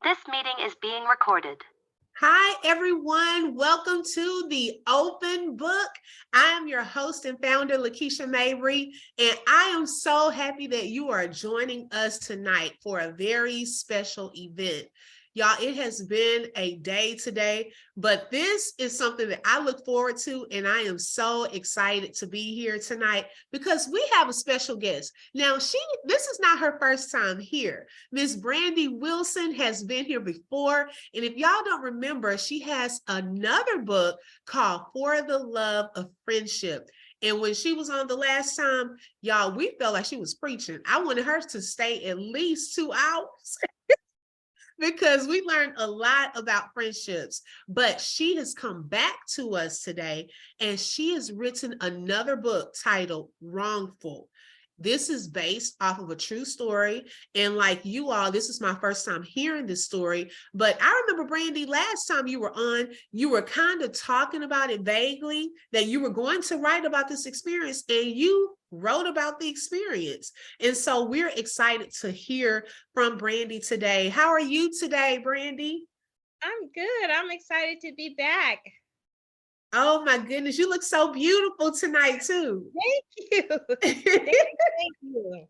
This meeting is being recorded. Hi, everyone. Welcome to the Open Book. I am your host and founder, Lakeisha Mabry, and I am so happy that you are joining us tonight for a very special event. Y'all, it has been a day today, but this is something that I look forward to, and I am so excited to be here tonight because we have a special guest. Now, this is not her first time here. Miss Brandy Wilson has been here before, and if y'all don't remember, she has another book called For the Love of Friendship. And when she was on the last time, y'all, we felt like she was preaching. I wanted her to stay at least 2 hours because we learned a lot about friendships. But she has come back to us today and she has written another book titled Wrongful. This is based off of a true story. And like you all, this is my first time hearing this story. But I remember, Brandy, last time you were on, you were kind of talking about it vaguely, that you were going to write about this experience, and you wrote about the experience. And so we're excited to hear from Brandy today. How are you today, Brandy? I'm good. I'm excited to be back. Oh my goodness, you look so beautiful tonight too. Thank you. Thank you.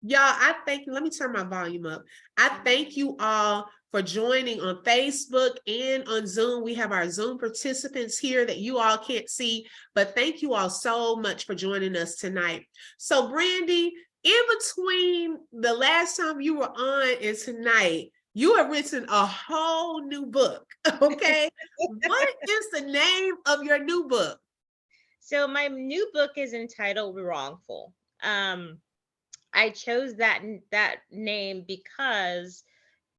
Y'all, I thank you. Let me turn my volume up. I thank you all for joining on Facebook and on Zoom. We have our Zoom participants here that you all can't see, but thank you all so much for joining us tonight. So, Brandy, in between the last time you were on and tonight, you have written a whole new book. Okay. What is the name of your new book? So my new book is entitled Wrongful. I chose that name because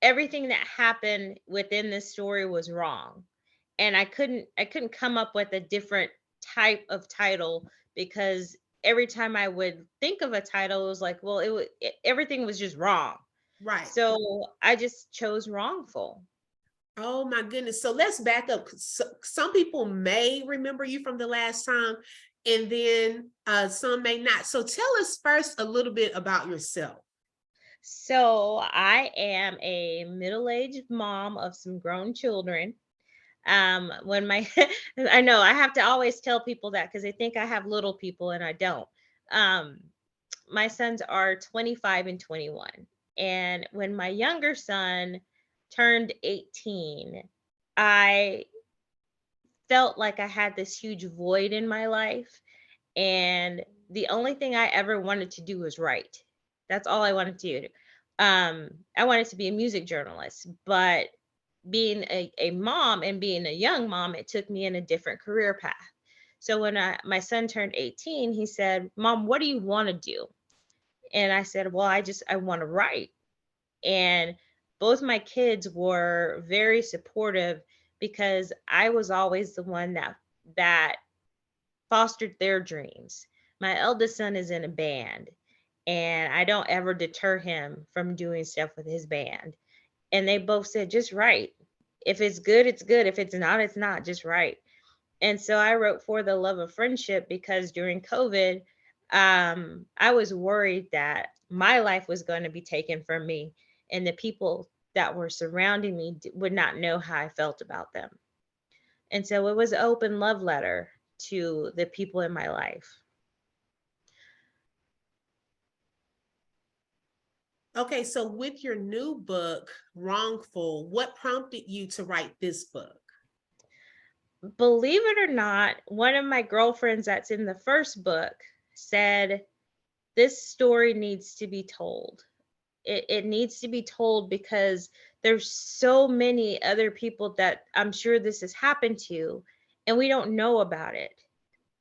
everything that happened within this story was wrong. And I couldn't come up with a different type of title because every time I would think of a title, it was like, well, everything was just wrong. Right. So I just chose Wrongful. Oh my goodness. So let's back up. Some people may remember you from the last time, and then some may not. So tell us first a little bit about yourself. So I am a middle-aged mom of some grown children. When my I know I have to always tell people that because they think I have little people and I don't. Um, my sons are 25 and 21. And when my younger son turned 18, I felt like I had this huge void in my life. And the only thing I ever wanted to do was write. That's all I wanted to do. I wanted to be a music journalist, but being a mom and being a young mom, it took me in a different career path. So when my son turned 18, he said, "Mom, what do you want to do?" And I said, "Well, I want to write." And both my kids were very supportive because I was always the one that fostered their dreams. My eldest son is in a band, and I don't ever deter him from doing stuff with his band. And they both said, just write. If it's good, it's good. If it's not, it's not. Just write. And so I wrote For the Love of Friendship because during COVID, I was worried that my life was going to be taken from me, and the people that were surrounding me would not know how I felt about them. And so it was an open love letter to the people in my life. Okay, so with your new book, Wrongful, what prompted you to write this book? Believe it or not, one of my girlfriends that's in the first book said, this story needs to be told. It needs to be told because there's so many other people that I'm sure this has happened to, and we don't know about it.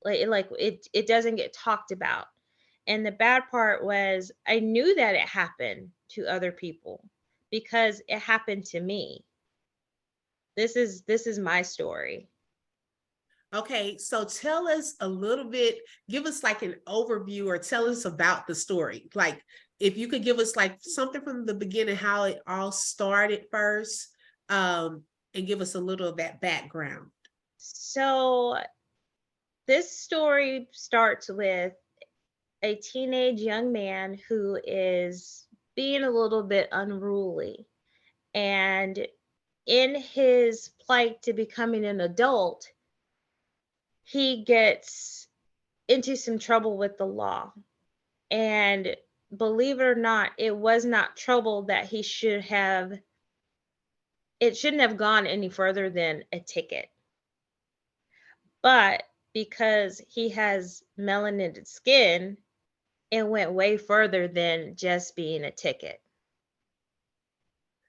It doesn't get talked about. And the bad part was I knew that it happened to other people because it happened to me. This is my story. Okay, so tell us a little bit, give us like an overview or tell us about the story. Like if you could give us like something from the beginning, how it all started first, and give us a little of that background. So this story starts with a teenage young man who is being a little bit unruly. And in his plight to becoming an adult, he gets into some trouble with the law. And believe it or not, it was not trouble that it shouldn't have gone any further than a ticket. But because he has melanated skin, it went way further than just being a ticket.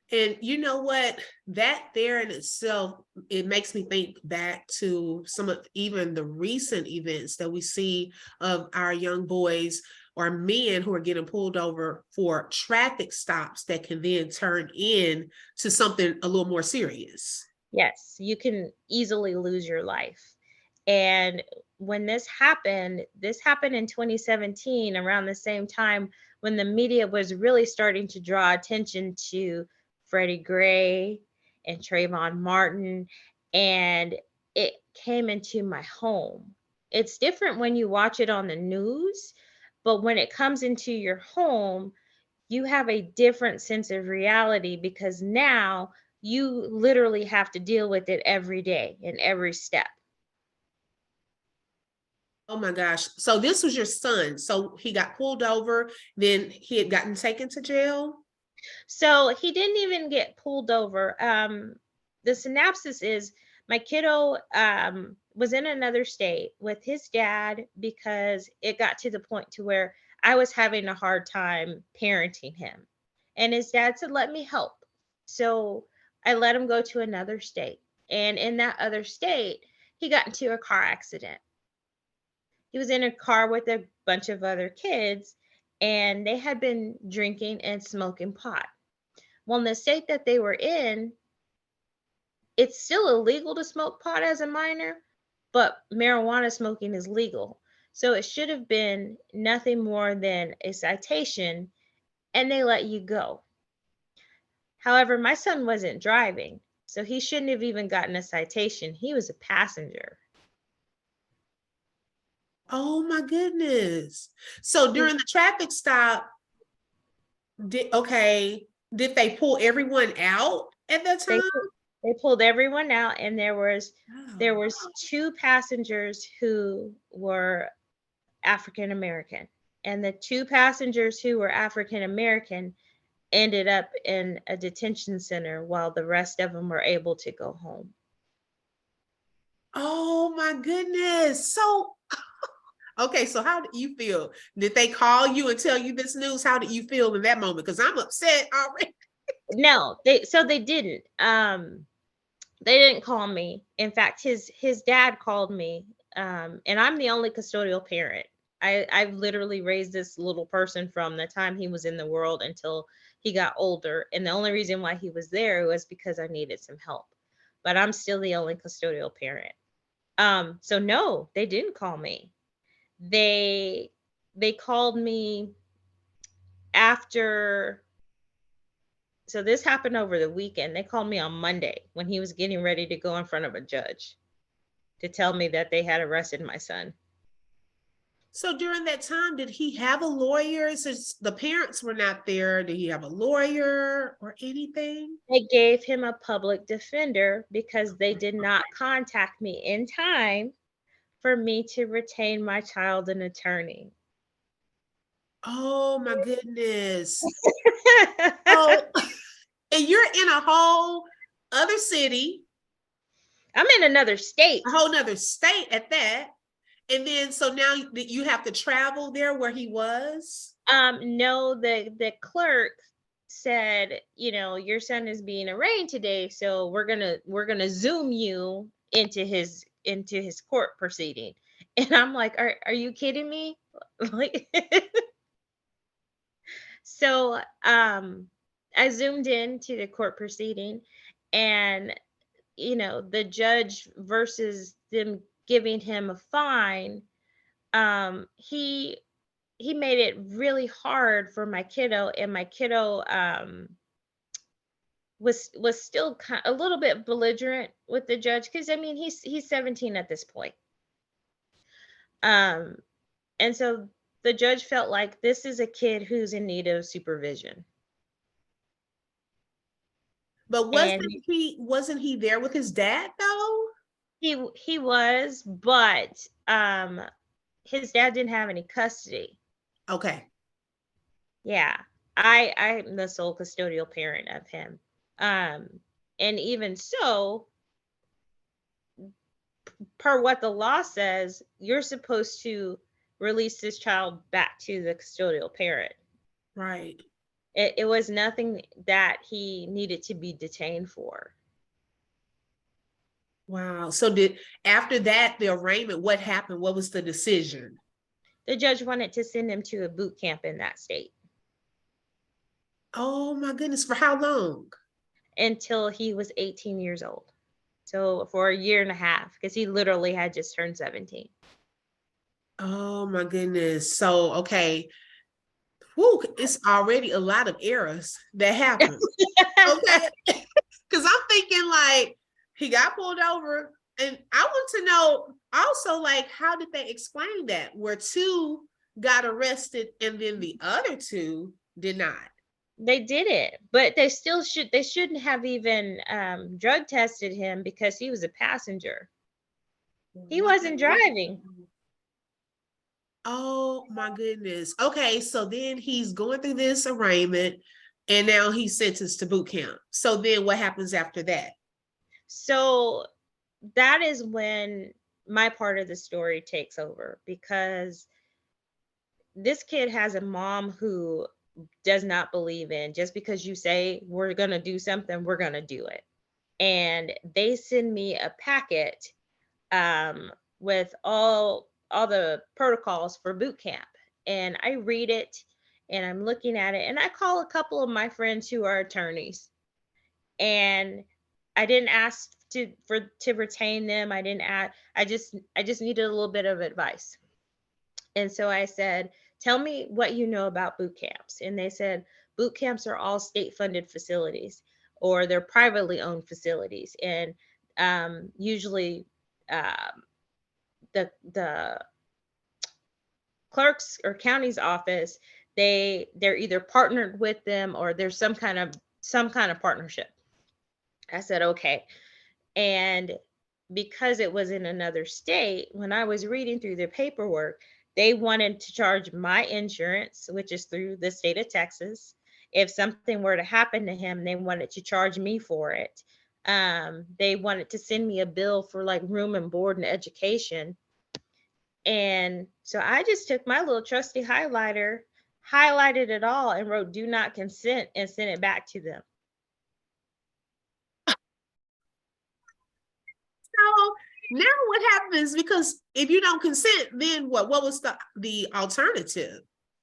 And you know what? That there in itself, it makes me think back to some of even the recent events that we see of our young boys or men who are getting pulled over for traffic stops that can then turn in to something a little more serious. Yes, you can easily lose your life. And when this happened in 2017, around the same time when the media was really starting to draw attention to Freddie Gray and Trayvon Martin, and it came into my home. It's different when you watch it on the news, but when it comes into your home, you have a different sense of reality because now you literally have to deal with it every day in every step. Oh my gosh. So this was your son. So he got pulled over, then he had gotten taken to jail. So he didn't even get pulled over. The synopsis is my kiddo was in another state with his dad because it got to the point to where I was having a hard time parenting him. And his dad said, let me help. So I let him go to another state. And in that other state, he got into a car accident. He was in a car with a bunch of other kids, and they had been drinking and smoking pot. Well, in the state that they were in, it's still illegal to smoke pot as a minor, but marijuana smoking is legal. So it should have been nothing more than a citation, and they let you go. However, my son wasn't driving, so he shouldn't have even gotten a citation. He was a passenger. Oh my goodness. So during the traffic stop, did they pull everyone out at that They time? they pulled everyone out, and there Wow. was two passengers who were African American, and the two passengers who were African American ended up in a detention center while the rest of them were able to go home. Oh my goodness. So, okay, so how did you feel? Did they call you and tell you this news? How did you feel in that moment? Because I'm upset already. No, they didn't. They didn't call me. In fact, his dad called me, and I'm the only custodial parent. I've literally raised this little person from the time he was in the world until he got older, and the only reason why he was there was because I needed some help. But I'm still the only custodial parent. So no, they didn't call me. They they called me after. So this happened over the weekend. They called me on Monday when he was getting ready to go in front of a judge to tell me that they had arrested my son. So during that time, did he have a lawyer? Since the parents were not there, did he have a lawyer or anything? They gave him a public defender because they did not contact me in time for me to retain my child an attorney. Oh my goodness. Oh, and you're in a whole other city, I'm in another state. a whole nother state at that. And then so now you have to travel there where he was. No, the clerk said, your son is being arraigned today, so we're gonna zoom you into his court proceeding. And I'm like, are you kidding me? Like, so I zoomed in to the court proceeding, and the judge versus them giving him a fine, he made it really hard for my kiddo, and my kiddo was still a little bit belligerent with the judge because I mean he's 17 at this point. Um and so the judge felt like this is a kid who's in need of supervision. But And wasn't he there with his dad though? he was, but his dad didn't have any custody. Okay. Yeah. I'm the sole custodial parent of him. Um, and even so, per what the law says, you're supposed to release this child back to the custodial parent. Right. It was nothing that he needed to be detained for. Wow. So after that, the arraignment, what happened? What was the decision? The judge wanted to send him to a boot camp in that state Oh my goodness. For how long? until he was 18 years old. So for a year and a half, because he literally had just turned 17. Oh my goodness. So, okay. Whew, it's already a lot of errors that happen. Okay. Because I'm thinking like he got pulled over. And I want to know also, like, how did they explain that? Where two got arrested and then the other two did not? They did it, but they shouldn't have even drug tested him because he was a passenger. He wasn't driving. Oh my goodness. Okay, so then he's going through this arraignment and now he's sentenced to boot camp. So then what happens after that? So that is when my part of the story takes over, because this kid has a mom who does not believe in just because you say we're going to do something, we're going to do it. And they send me a packet with all the protocols for boot camp. And I read it and I'm looking at it and I call a couple of my friends who are attorneys. And I didn't ask to retain them. I didn't ask, I just needed a little bit of advice. And so I said, tell me what you know about boot camps. And they said, boot camps are all state funded facilities or they're privately owned facilities. And usually um, the clerk's or county's office, they're either partnered with them or there's some kind of partnership. I said, okay. And because it was in another state, when I was reading through the paperwork, they wanted to charge my insurance, which is through the state of Texas. If something were to happen to him, they wanted to charge me for it. They wanted to send me a bill for like room and board and education. And so I just took my little trusty highlighter, highlighted it all, and wrote "do not consent" and sent it back to them. So now what happens? Because if you don't consent, then what? What was the alternative?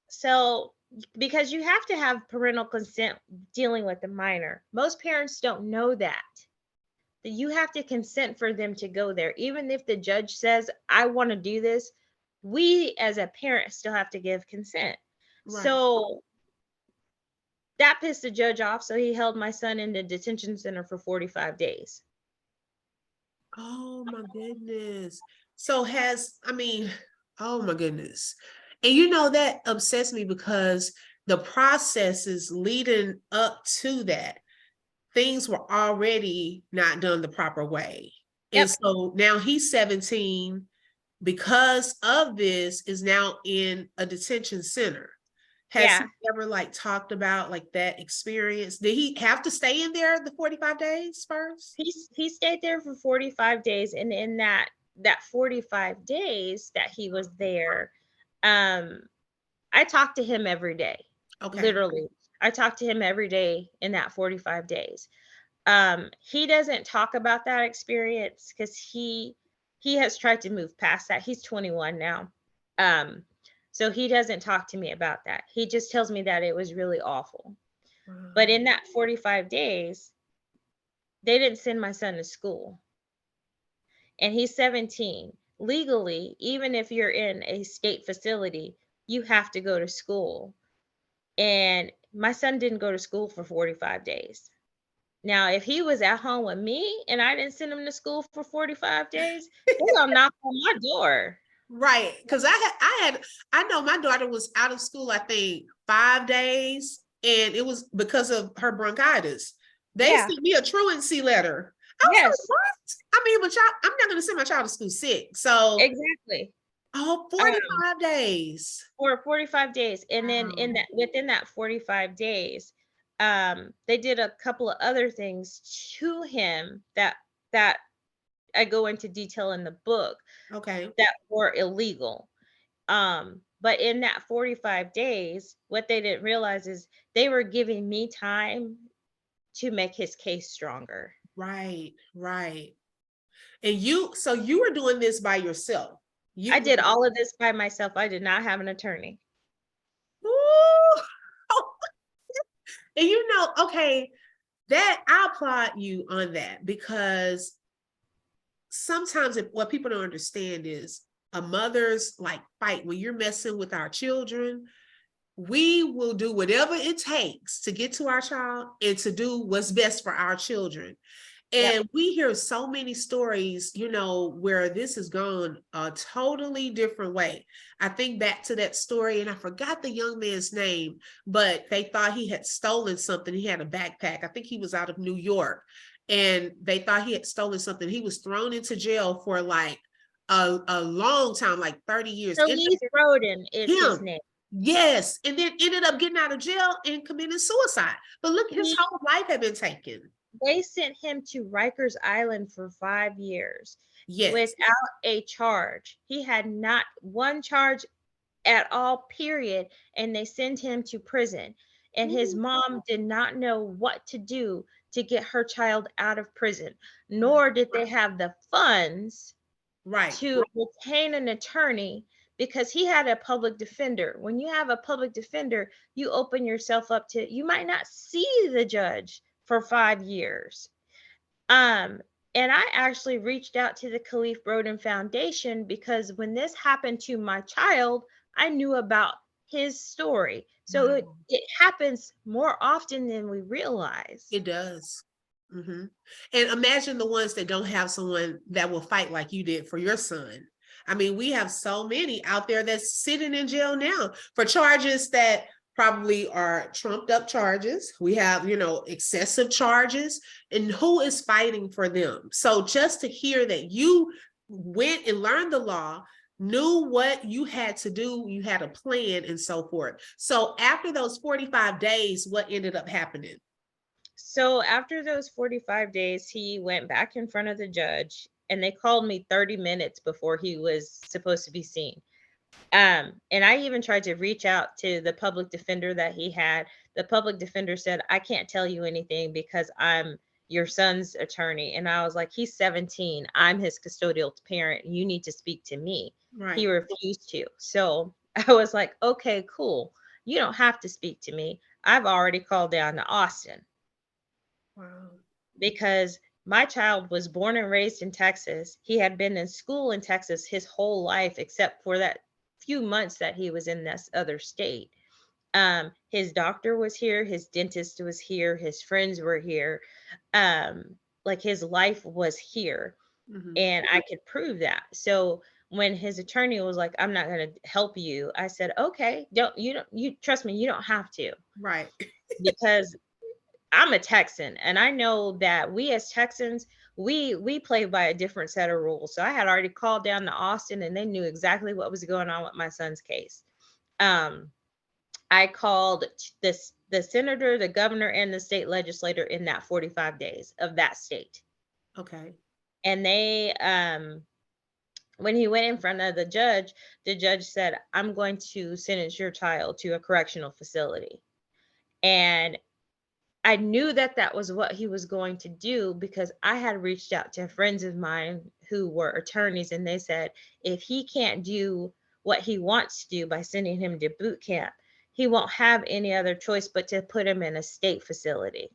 So, because you have to have parental consent dealing with the minor. Most parents don't know that you have to consent for them to go there. Even if the judge says, I want to do this, we as a parent still have to give consent. Right. So that pissed the judge off. So he held my son in the detention center for 45 days. Oh my goodness. So oh my goodness. And you know, that upsets me because the processes leading up to that, things were already not done the proper way. Yep. And so now he's 17 because of this is now in a detention center. Has he ever like talked about like that experience? Did he have to stay in there the 45 days first? He stayed there for 45 days. And in that 45 days that he was there, I talked to him every day. Okay. Literally. I talked to him every day in that 45 days. He doesn't talk about that experience because he has tried to move past that. He's 21 now. So he doesn't talk to me about that. He just tells me that it was really awful. But in that 45 days, they didn't send my son to school. And he's 17. Legally, even if you're in a state facility, you have to go to school. And my son didn't go to school for 45 days. Now, if he was at home with me and I didn't send him to school for 45 days, they're gonna knock on my door. Right. Because I know my daughter was out of school, I think 5 days, and it was because of her bronchitis. They Yeah. sent me a truancy letter. I was like, Yes. what? I mean, but y'all, I'm not going to send my child to school sick. So, Exactly. oh, Um, 45 days. for 45 days. And then Wow. within that 45 days, they did a couple of other things to him that I go into detail in the book Okay. that were illegal. But in that 45 days, what they didn't realize is they were giving me time to make his case stronger. Right. Right. And so you were doing this by yourself. I You, did all of this by myself. I did not have an attorney. ooh. And okay, that I applaud you on that because sometimes what people don't understand is a mother's like fight when you're messing with our children. We will do whatever it takes to get to our child and to do what's best for our children. Yep. And we hear so many stories, where this has gone a totally different way. I think back to that story, and I forgot the young man's name, but they thought he had stolen something. He had a backpack. I think he was out of New York, and they thought he had stolen something. He was thrown into jail for like a long time, like 30 years. Elise Roden is his Him. name. Yes. And then ended up getting out of jail and committing suicide. But look, his He whole life had been taken. They sent him to Rikers Island for 5 years Yes. without a charge. He had not one charge at all, period, and they sent him to prison. And his Ooh. mom did not know what to do to get her child out of prison, nor did they have the funds Right. to retain an attorney because he had a public defender. When you have a public defender, you open yourself up to, you might not see the judge for 5 years. Um, and I actually reached out to the Khalif Broden Foundation because when this happened to my child, I knew about his story. So Wow. it happens more often than we realize. It does. Hmm. And imagine the ones that don't have someone that will fight like you did for your son. I mean, we have so many out there that's sitting in jail now for charges that probably are trumped up charges. We have, excessive charges, and who is fighting for them? So just to hear that you went and learned the law, knew what you had to do, you had a plan and so forth. So after those 45 days, what ended up happening? So after those 45 days, he went back in front of the judge and they called me 30 minutes before he was supposed to be seen. And I even tried to reach out to the public defender that he had. The public defender said, I can't tell you anything because I'm your son's attorney. And I was like, he's 17. I'm his custodial parent. You need to speak to me. He Right. refused to. So I was like, okay, cool. You don't have to speak to me. I've already called down to Austin Wow. because my child was born and raised in Texas. He had been in school in Texas his whole life, except for that few months that he was in this other state. His doctor was here, his dentist was here, his friends were here. Like his life was here, Hmm. and I could prove that. So when his attorney was like, "I'm not going to help you," I said, "Okay, don't you trust me? You don't have to Right. because I'm a Texan and I know that we as Texans, we play by a different set of rules." So I had already called down to Austin and they knew exactly what was going on with my son's case. Um, I called the senator, the governor, and the state legislator in that 45 days of that state. Okay. And they when he went in front of the judge said, "I'm going to sentence your child to a correctional facility." And I knew that that was what he was going to do because I had reached out to friends of mine who were attorneys, and they said, if he can't do what he wants to do by sending him to boot camp, he won't have any other choice but to put him in a state facility.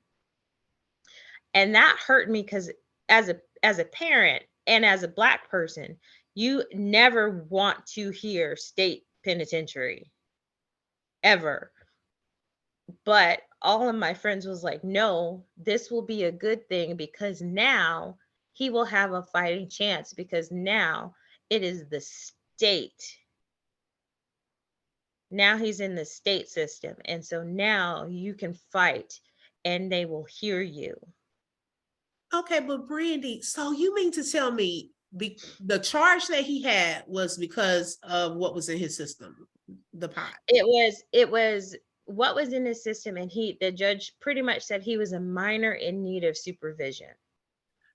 And that hurt me because as a parent and as a Black person, you never want to hear state penitentiary ever. But all of my friends was like, no, this will be a good thing because now he will have a fighting chance because now it is the state. Now he's in the state system. And so now you can fight and they will hear you. Okay, but Brandy, so you mean to tell me the charge that he had was because of what was in his system, the pot? It was what was in his system, and the judge pretty much said he was a minor in need of supervision.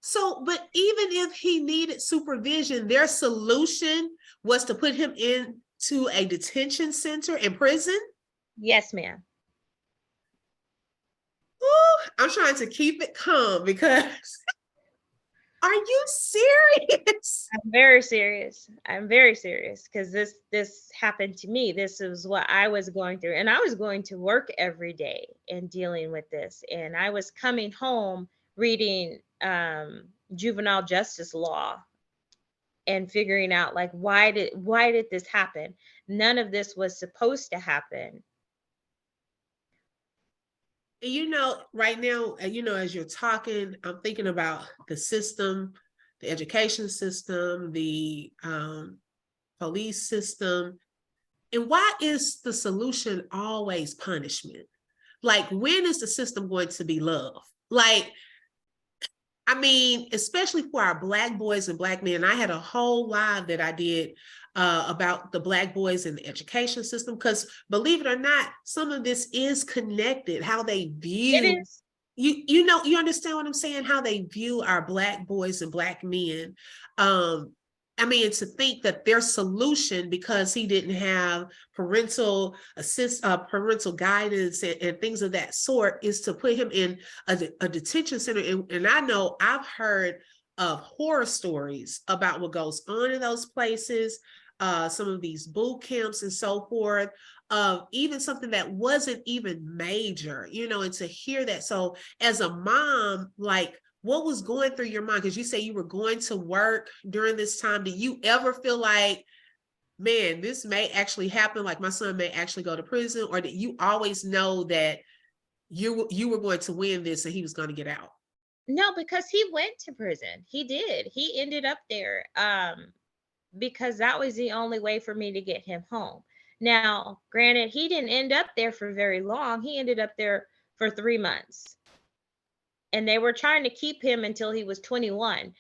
So, but even if he needed supervision, their solution was to put him into a detention center in prison? Yes, ma'am. Ooh, I'm trying to keep it calm because are you serious? I'm very serious. I'm very serious because this happened to me. This is what I was going through, and I was going to work every day and dealing with this. And I was coming home reading juvenile justice law and figuring out, like, why did this happen? None of this was supposed to happen. You know, right now, you know, as you're talking, I'm thinking about the system, the education system, the police system. And why is the solution always punishment? Like, when is the system going to be love? Like, I mean, especially for our Black boys and Black men. I had a whole live that I did about the Black boys in the education system, because believe it or not, some of this is connected, how they It view, is. you know, you understand what I'm saying, how they view our Black boys and Black men. I mean, to think that their solution, because he didn't have parental guidance and things of that sort, is to put him in a detention center. And I know I've heard of horror stories about what goes on in those places, some of these boot camps and so forth, of even something that wasn't even major, you know, and to hear that. So as a mom, like, what was going through your mind? Because you say you were going to work during this time. Did you ever feel like, man, this may actually happen, like my son may actually go to prison? Or did you always know that you were going to win this and he was going to get out? No, because he went to prison. He did. He ended up there because that was the only way for me to get him home. Now, granted, he didn't end up there for very long. He ended up there for 3 months. And they were trying to keep him until he was 21.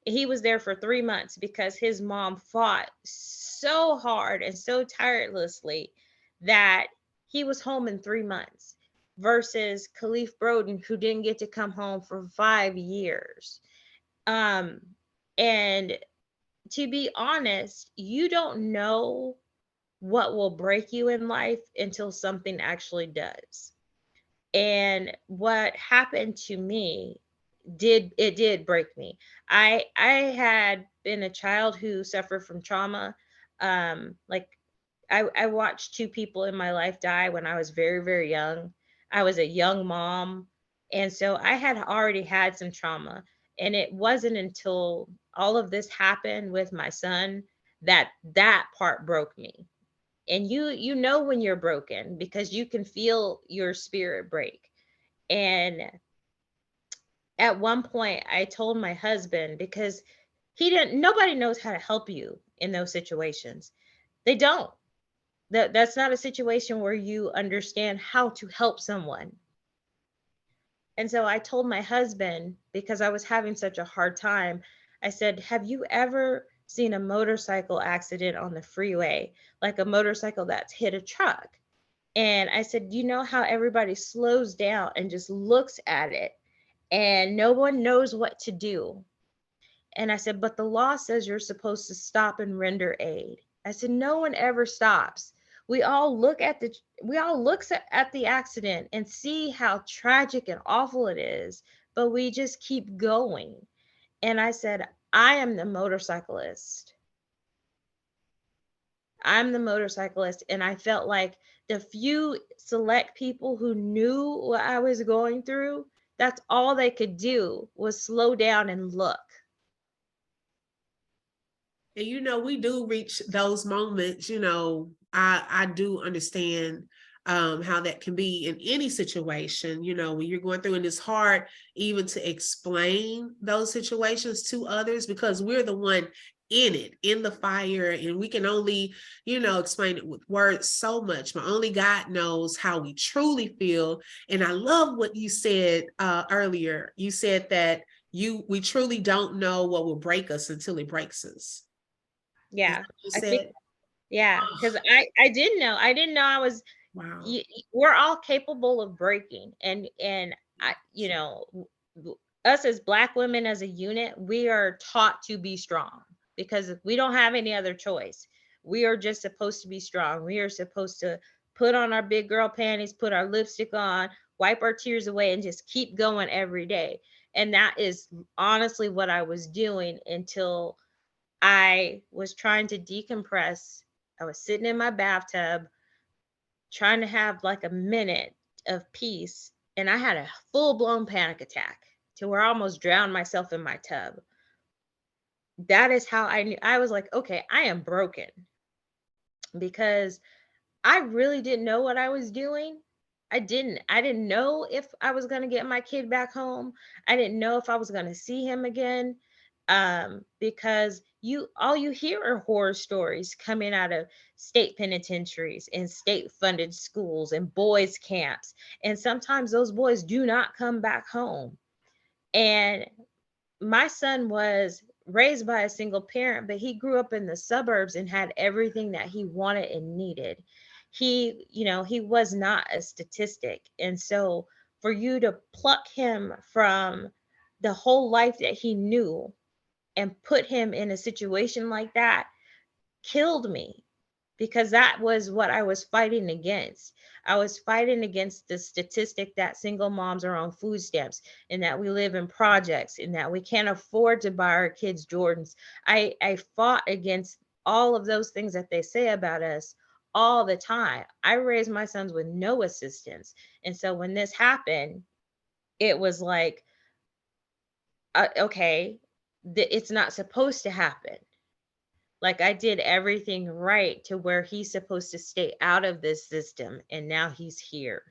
He was there for 3 months because his mom fought so hard and so tirelessly that he was home in 3 months, versus Khalif Broden, who didn't get to come home for 5 years. And to be honest, you don't know what will break you in life until something actually does. And what happened to me did break me. I had been a child who suffered from trauma. Like, I watched 2 people in my life die when I was very, very young. I was a young mom, and so I had already had some trauma. And it wasn't until all of this happened with my son that that part broke me. And you know when you're broken because you can feel your spirit break. And at one point I told my husband, because nobody knows how to help you in those situations. They don't. That's not a situation where you understand how to help someone. And so I told my husband, because I was having such a hard time, I said, "Have you ever seen a motorcycle accident on the freeway, like a motorcycle that's hit a truck?" And I said, "You know how everybody slows down and just looks at it and no one knows what to do?" And I said, "But the law says you're supposed to stop and render aid." I said, "No one ever stops. We all look at the accident and see how tragic and awful it is, but we just keep going." And I said, "I am the motorcyclist. I'm the motorcyclist." And I felt like the few select people who knew what I was going through, that's all they could do was slow down and look. And you know, we do reach those moments, you know, I do understand how that can be in any situation, you know, when you're going through, and it's hard even to explain those situations to others because we're the one in the fire, and we can only, explain it with words so much, but only God knows how we truly feel. And I love what you said earlier. You said that we truly don't know what will break us until it breaks us. Yeah, You I think, said, yeah, oh, because I didn't know. I didn't know I was. wow. We're all capable of breaking, and I, us as Black women as a unit, we are taught to be strong because we don't have any other choice. We are just supposed to be strong. We are supposed to put on our big girl panties, put our lipstick on, wipe our tears away, and just keep going every day. And that is honestly what I was doing until I was trying to decompress. I was sitting in my bathtub trying to have like a minute of peace, and I had a full-blown panic attack to where I almost drowned myself in my tub. That is how I knew. I was like, okay, I am broken, because I really didn't know what I was doing. I didn't know if I was going to get my kid back home. I didn't know if I was going to see him again. Because all you hear are horror stories coming out of state penitentiaries and state funded schools and boys camps. And sometimes those boys do not come back home. And my son was raised by a single parent, but he grew up in the suburbs and had everything that he wanted and needed. He was not a statistic. And so for you to pluck him from the whole life that he knew and put him in a situation like that killed me, because that was what I was fighting against. I was fighting against the statistic that single moms are on food stamps, and that we live in projects, and that we can't afford to buy our kids Jordans. I fought against all of those things that they say about us all the time. I raised my sons with no assistance. And so when this happened, it was like, okay, it's not supposed to happen. Like, I did everything right to where he's supposed to stay out of this system, and now he's here.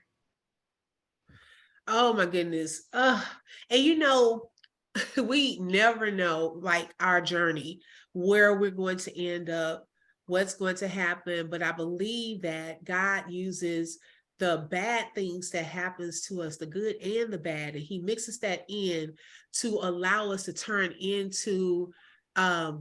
Oh my goodness. And we never know, like, our journey, where we're going to end up, what's going to happen. But I believe that God uses the bad things that happens to us, the good and the bad, and he mixes that in to allow us to turn into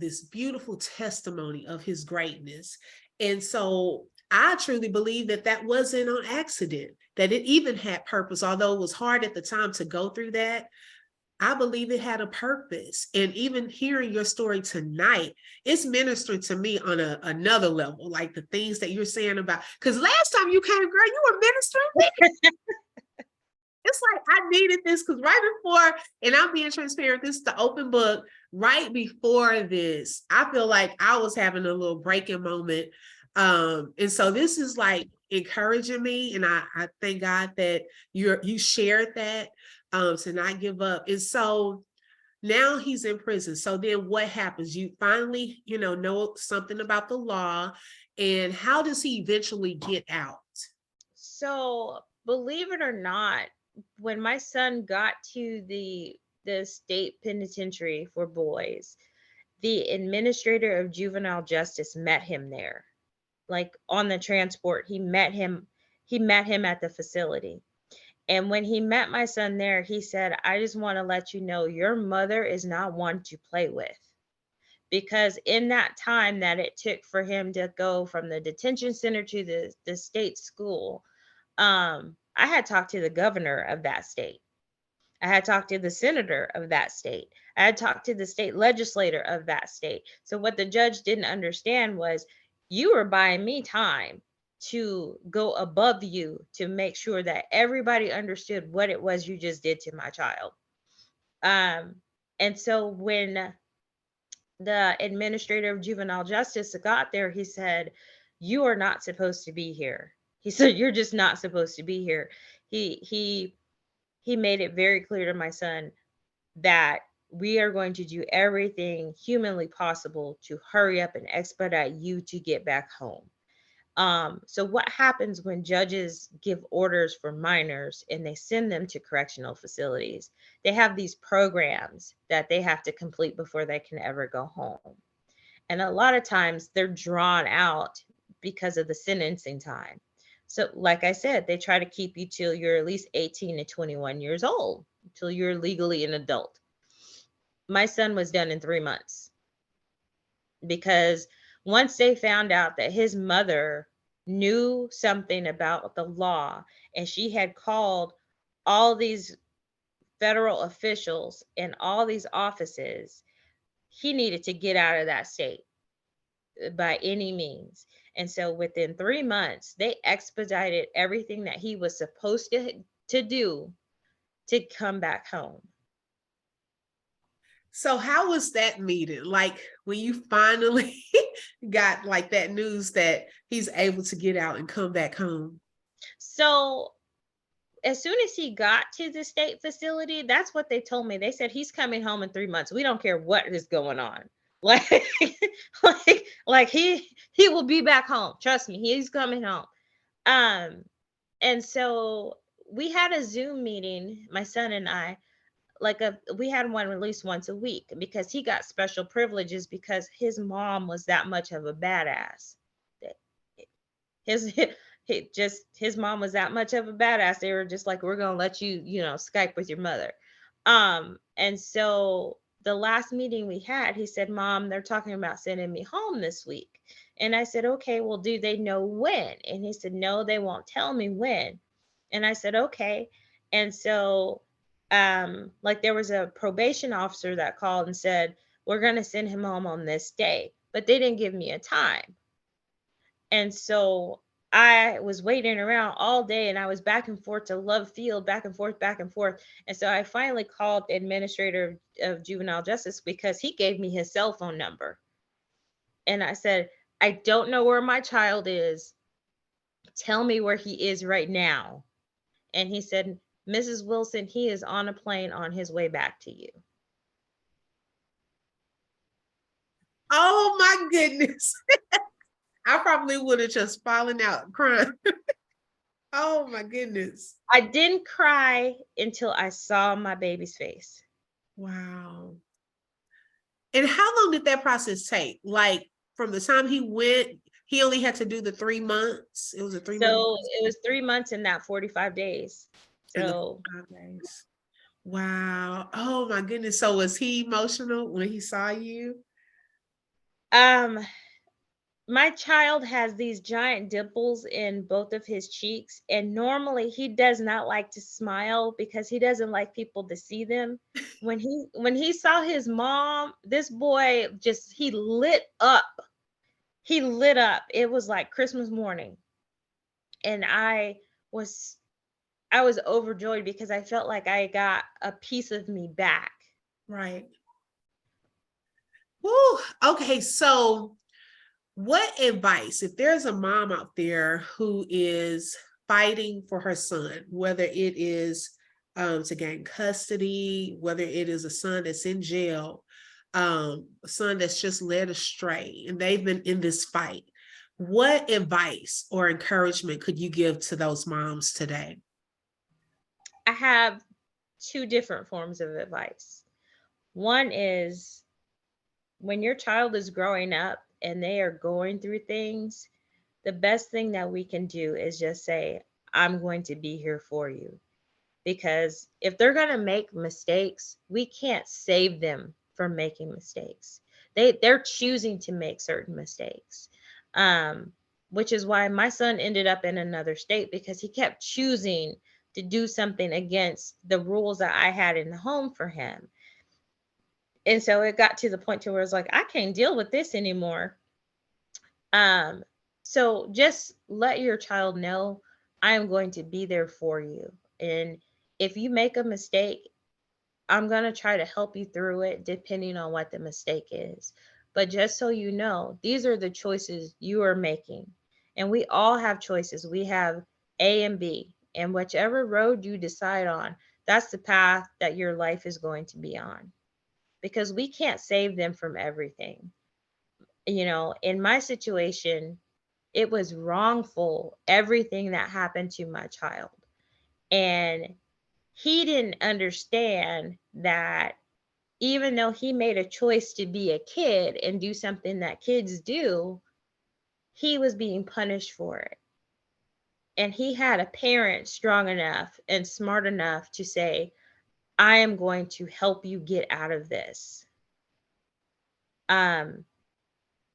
this beautiful testimony of his greatness. And so I truly believe that that wasn't on accident, that it even had purpose. Although it was hard at the time to go through that, I believe it had a purpose. And even hearing your story tonight, it's ministering to me on another level, like the things that you're saying about, because last time you came, girl, you were ministering me. It's like I needed this, because right before, and I'm being transparent, this is the open book. Right before this, I feel like I was having a little breaking moment. And so this is like encouraging me. And I thank God that you shared that, to not give up. And so now he's in prison. So then what happens? You finally, know something about the law. And how does he eventually get out? So, believe it or not, when my son got to the state penitentiary for boys, the administrator of juvenile justice met him there. Like, on the transport, he met him at the facility. And when he met my son there, he said, I just want to let you know your mother is not one to play with. Because in that time that it took for him to go from the detention center to the state school, I had talked to the governor of that state. I had talked to the senator of that state. I had talked to the state legislator of that state. So what the judge didn't understand was, you were buying me time to go above you to make sure that everybody understood what it was you just did to my child. Um, and so when the administrator of juvenile justice got there, he said, you are not supposed to be here. He said, you're just not supposed to be here. He made it very clear to my son that we are going to do everything humanly possible to hurry up and expedite you to get back home. So what happens when judges give orders for minors and they send them to correctional facilities? They have these programs that they have to complete before they can ever go home. And a lot of times they're drawn out because of the sentencing time. So, like I said, they try to keep you till you're at least 18 to 21 years old, until you're legally an adult. My son was done in 3 months because once they found out that his mother knew something about the law and she had called all these federal officials in all these offices, he needed to get out of that state by any means. And so within 3 months, they expedited everything that he was supposed to do to come back home. So how was that meeting? Like when you finally got like that news that he's able to get out and come back home? So as soon as he got to the state facility, that's what they told me. They said he's coming home in 3 months. We don't care what is going on. Like, like he will be back home. Trust me, he's coming home. And so we had a Zoom meeting, my son and I, we had one at least once a week because he got special privileges because his mom was that much of a badass. His his mom was that much of a badass. They were just like, we're gonna let you, Skype with your mother. And so the last meeting we had, he said, Mom, they're talking about sending me home this week. And I said, okay, well, do they know when? And he said, no, they won't tell me when. And I said, okay. And so like there was a probation officer that called and said, we're gonna send him home on this day, but they didn't give me a time. And so I was waiting around all day and I was back and forth to Love Field, back and forth, back and forth. And so I finally called the administrator of juvenile justice because he gave me his cell phone number. And I said, I don't know where my child is. Tell me where he is right now. And he said, Mrs. Wilson, he is on a plane on his way back to you. Oh my goodness. I probably would have just fallen out crying. Oh my goodness. I didn't cry until I saw my baby's face. Wow. And how long did that process take? Like from the time he went, he only had to do the 3 months. It was a 3 month. So it was 3 months in that 45 days. So 45 days. Wow. Oh my goodness. So was he emotional when he saw you? my child has these giant dimples in both of his cheeks, and normally he does not like to smile because he doesn't like people to see them. When he saw his mom, this boy he lit up. He lit up. It was like Christmas morning. And was I was overjoyed because I felt like I got a piece of me back. Right. Woo. Okay, so what advice, if there's a mom out there who is fighting for her son, whether it is to gain custody, whether it is a son that's in jail, a son that's just led astray, and they've been in this fight, what advice or encouragement could you give to those moms today? I have two different forms of advice. One is when your child is growing up and they are going through things, the best thing that we can do is just say, I'm going to be here for you. Because if they're going to make mistakes, we can't save them from making mistakes. They're choosing to make certain mistakes, which is why my son ended up in another state, because he kept choosing to do something against the rules that I had in the home for him. And so it got to the point to where it's like, I can't deal with this anymore. So just let your child know, I am going to be there for you. And if you make a mistake, I'm going to try to help you through it, depending on what the mistake is. But just so you know, these are the choices you are making. And we all have choices. We have A and B. And whichever road you decide on, that's the path that your life is going to be on. Because we can't save them from everything. In my situation, it was wrongful, everything that happened to my child. And he didn't understand that even though he made a choice to be a kid and do something that kids do, he was being punished for it. And he had a parent strong enough and smart enough to say, I am going to help you get out of this. And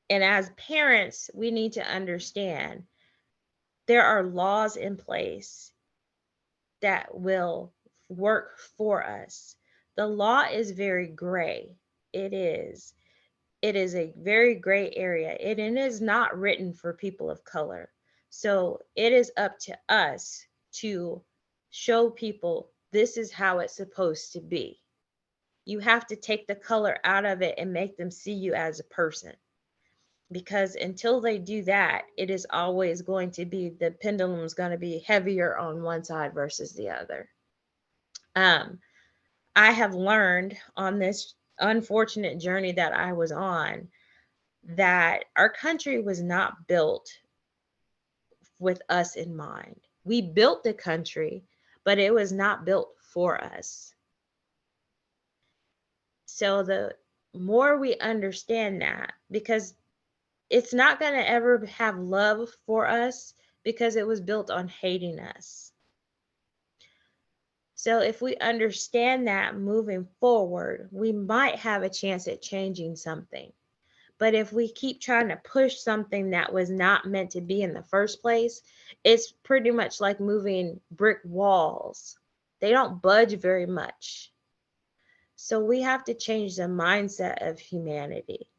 as parents, we need to understand there are laws in place that will work for us. The law is very gray. It is. It is a very gray area. It is not written for people of color. So it is up to us to show people this is how it's supposed to be. You have to take the color out of it and make them see you as a person. Because until they do that, it is always going to be, the pendulum is going to be heavier on one side versus the other. I have learned on this unfortunate journey that I was on that our country was not built with us in mind. We built the country, but it was not built for us. So the more we understand that, because it's not going to ever have love for us because it was built on hating us. So if we understand that moving forward, we might have a chance at changing something. But if we keep trying to push something that was not meant to be in the first place, it's pretty much like moving brick walls. They don't budge very much. So we have to change the mindset of humanity.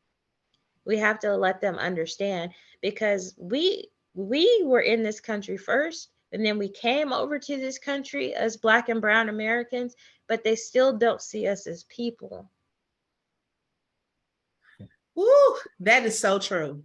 We have to let them understand, because we were in this country first, and then we came over to this country as Black and brown Americans, but they still don't see us as people. Woo, that is so true.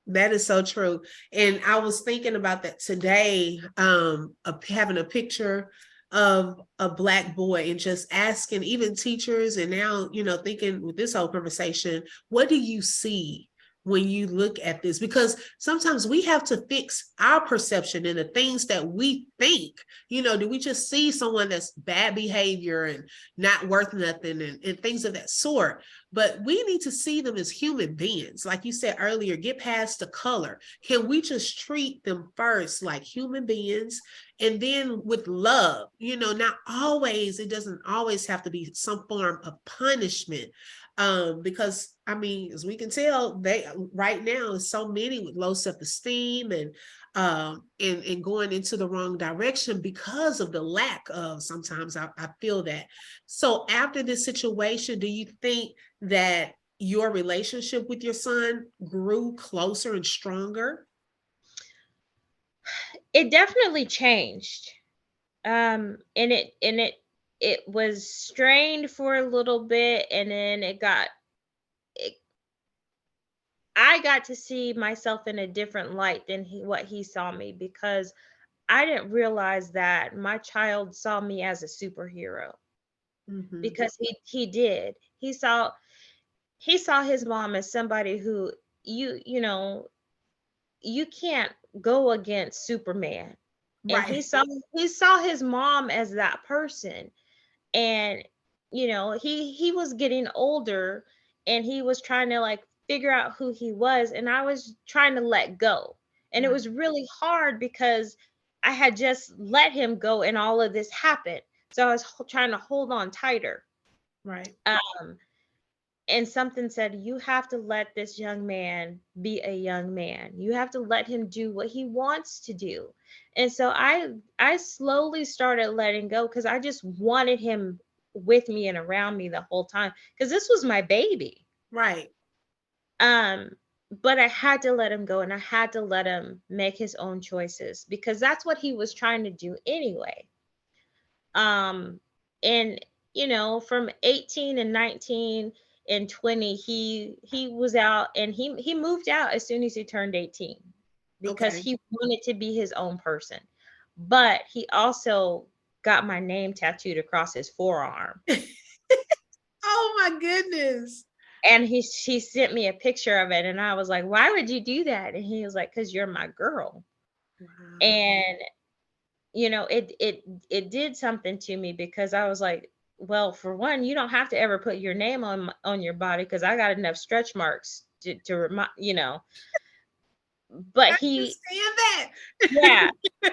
That is so true. And I was thinking about that today, having a picture of a Black boy and just asking even teachers, and now, thinking with this whole conversation, what do you see when you look at this? Because sometimes we have to fix our perception and the things that we think. Do we just see someone that's bad behavior and not worth nothing and things of that sort? But we need to see them as human beings. Like you said earlier, get past the color. Can we just treat them first like human beings, and then with love? Not always, it doesn't always have to be some form of punishment. Because as we can tell, they right now, so many with low self-esteem and going into the wrong direction because of the lack of, sometimes I feel that. So after this situation, do you think that your relationship with your son grew closer and stronger? It definitely changed. And it was strained for a little bit, and then I got to see myself in a different light than what he saw me, because I didn't realize that my child saw me as a superhero. Mm-hmm. Because he did. He saw his mom as somebody who you can't go against Superman. And Right. he saw his mom as that person. And he was getting older, and he was trying to like figure out who he was, and I was trying to let go. And it Right. was really hard because I had just let him go and all of this happened. So I was trying to hold on tighter. Right. Um and something said, you have to let this young man be a young man. You have to let him do what he wants to do. And so I slowly started letting go, because I just wanted him with me and around me the whole time, because this was my baby. Right. But I had to let him go, and I had to let him make his own choices, because that's what he was trying to do anyway. And from 18 and 19 and 20, he was out, and he moved out as soon as he turned 18, because Okay. he wanted to be his own person. But he also got my name tattooed across his forearm. Oh my goodness. And he sent me a picture of it, and I was like, why would you do that? And he was like, because you're my girl. Wow. And it did something to me, because I was like, well, for one, you don't have to ever put your name on your body because I got enough stretch marks to remind, but I he, understand that. yeah, but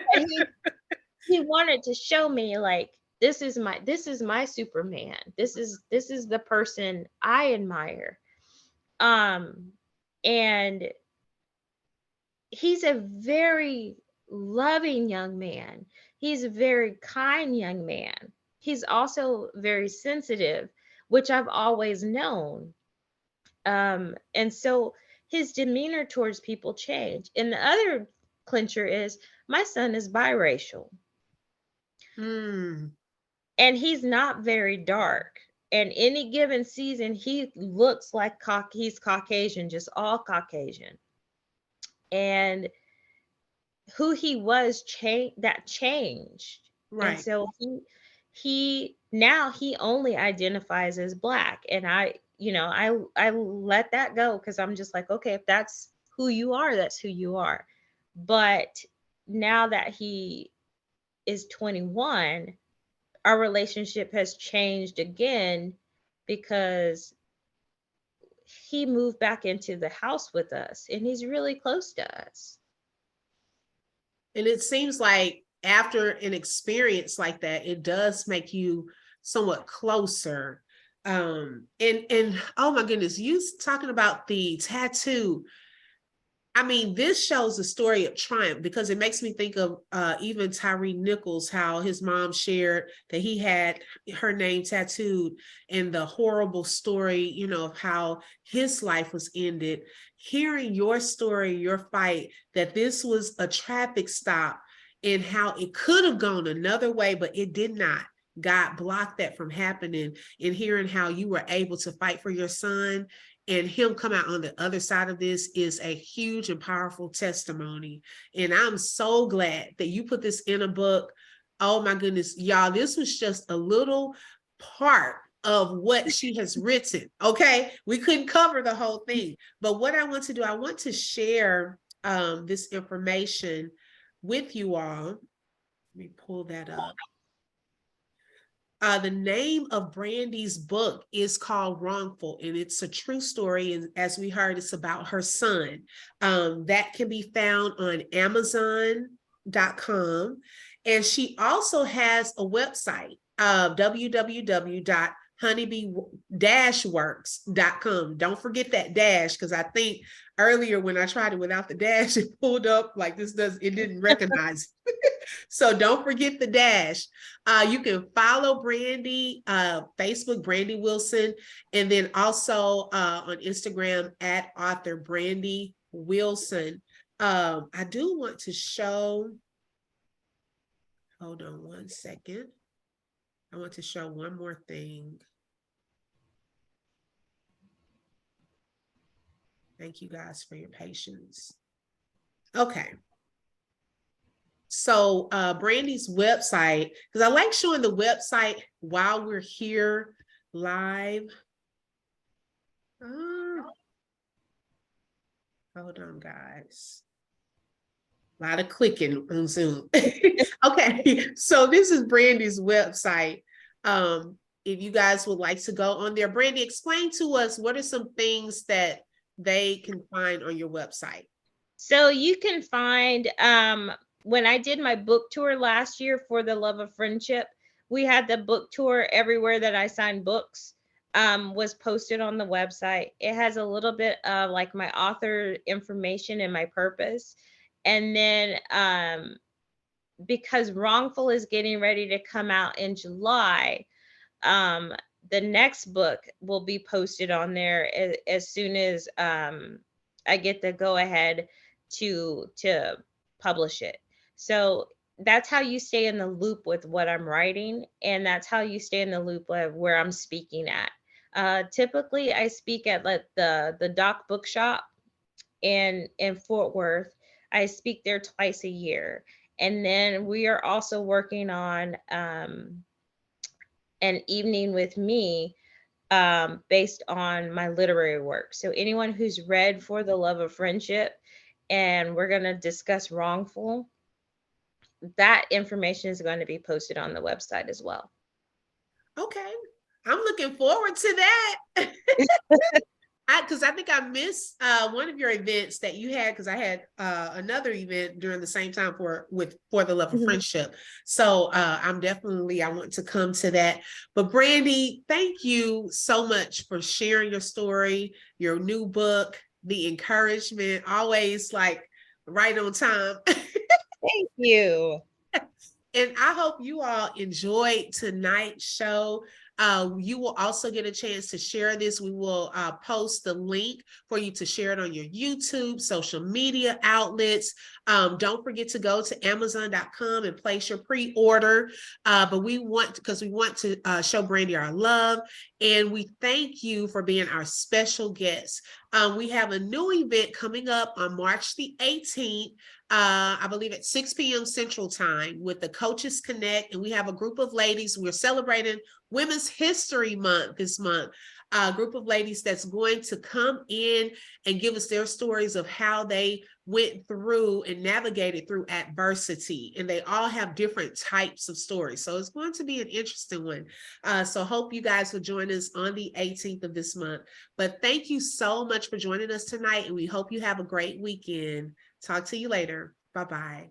he wanted to show me like this is my Superman. This is the person I admire. Um and he's a very loving young man. He's a very kind young man. He's also very sensitive, which I've always known. And so his demeanor towards people change. And the other clincher is my son is biracial. Hmm. And he's not very dark. And any given season, he looks like he's Caucasian, just all Caucasian. And who he was changed. And Right. so he now he only identifies as black. And I let that go because I'm just like, okay, if that's who you are, that's who you are. But now that he is 21, our relationship has changed again because he moved back into the house with us and he's really close to us. And it seems like after an experience like that, it does make you somewhat closer. And oh my goodness, you talking about the tattoo. I mean, this shows the story of triumph because it makes me think of even Tyree Nichols, how his mom shared that he had her name tattooed, and the horrible story, of how his life was ended. Hearing your story, your fight, that this was a traffic stop and how it could have gone another way, but it did not. God blocked that from happening, and hearing how you were able to fight for your son and him come out on the other side of this is a huge and powerful testimony. And I'm so glad that you put this in a book. Oh my goodness, y'all, this was just a little part of what she has written. Okay, we couldn't cover the whole thing, but what I want to do, I want to share this information with you all. Let me pull that up. The name of Brandy's book is called Wrongful, and it's a true story. And as we heard, it's about her son. That can be found on Amazon.com. And she also has a website, www.honeybee-works.com. Don't forget that dash, because I think earlier when I tried it without the dash, it pulled up like it didn't recognize. So don't forget the dash. You can follow Brandy, Facebook, Brandy Wilson, and then also on Instagram at author Brandy Wilson. I do want to show, hold on one second. I want to show one more thing. Thank you guys for your patience. Okay. So Brandy's website, because I like showing the website while we're here live. Hold on, guys. A lot of clicking on Zoom. Okay, so this is Brandy's website. If you guys would like to go on there, Brandy, explain to us what are some things that they can find on your website. So you can find when I did my book tour last year for The Love of Friendship, we had the book tour everywhere that I signed books was posted on the website. It has a little bit of like my author information and my purpose. And then because Wrongful is getting ready to come out in July, the next book will be posted on there as soon as I get the go ahead to publish it. So that's how you stay in the loop with what I'm writing, and that's how you stay in the loop of where I'm speaking at. Typically, I speak at like the Doc Bookshop in Fort Worth. I speak there twice a year, and then we are also working on an evening with me based on my literary work. So anyone who's read For the Love of Friendship, and we're going to discuss Wrongful, that information is going to be posted on the website as well. Okay. I'm looking forward to that. Because I think I missed one of your events that you had, because I had another event during the same time for the Love of Mhm. Friendship. So I want to come to that. But Brandy, thank you so much for sharing your story, your new book, the encouragement, always like right on time. Thank you. And I hope you all enjoyed tonight's show. You will also get a chance to share this. We will post the link for you to share it on your YouTube, social media outlets. Don't forget to go to Amazon.com and place your pre-order. But we want to show Brandy our love. And we thank you for being our special guest. We have a new event coming up on March the 18th. I believe at 6 p.m. Central Time with the Coaches Connect. And we have a group of ladies. We're celebrating Women's History Month this month. A group of ladies that's going to come in and give us their stories of how they went through and navigated through adversity. And they all have different types of stories. So it's going to be an interesting one. So hope you guys will join us on the 18th of this month. But thank you so much for joining us tonight. And we hope you have a great weekend. Talk to you later. Bye-bye.